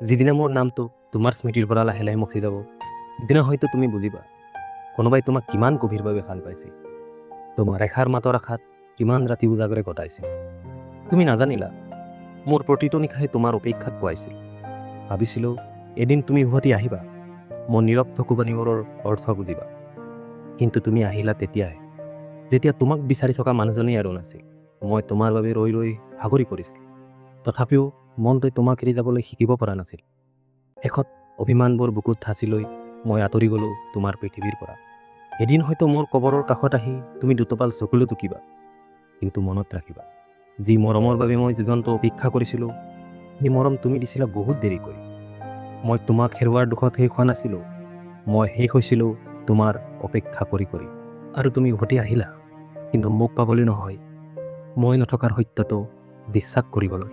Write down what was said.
যিদিনা মোৰ নামটো তোমাৰ স্মৃতিৰ পৰা লাহে লাহে মচি যাব, সিদিনা হয়তো তুমি বুজিবা কোনোবাই তোমাক কিমান গভীৰভাৱে ভাল পাইছিল, তোমাৰ এষাৰ মাতৰ আশাত কিমান ৰাতি উজাগৰে কটাইছিল। তুমি নাজানিলা মোৰ প্ৰতিটো নিশাই তোমাৰ অপেক্ষাত পোৱাইছিল। ভাবিছিলোঁ এদিন তুমি উভতি আহিবা, মোৰ নীৰৱ চকুপানীবোৰৰ অৰ্থ বুজিবা। কিন্তু তুমি আহিলা তেতিয়াই, যেতিয়া তোমাক বিচাৰি থকা মানুহজনেই আৰু নাছিল। মই তোমাৰ বাবে ৰৈ ৰৈ ভাগৰি পৰিছিলোঁ। তথাপিও মনটোৱে তোমাক এৰি যাবলৈ শিকিব পৰা নাছিল। শেষত অভিমানবোৰ বুকুত ঠাঁচি লৈ মই আঁতৰি গ'লোঁ তোমাৰ পৃথিৱীৰ পৰা। এদিন হয়তো মোৰ কবৰৰ কাষত আহি তুমি দুটোপাল চকুলো টুকিবা, কিন্তু মনত ৰাখিবা, যি মৰমৰ বাবে মই জীৱনটো অপেক্ষা কৰিছিলোঁ, সেই মৰম তুমি দিছিলা বহুত দেৰিকৈ। মই তোমাক হেৰুৱাৰ দুখত শেষ হোৱা নাছিলোঁ, মই শেষ হৈছিলোঁ তোমাৰ অপেক্ষা কৰি কৰি। আৰু তুমি উভতি আহিলা, কিন্তু মোক পাবলৈ নহয়, মই নথকাৰ সত্যটো বিশ্বাস কৰিবলৈ।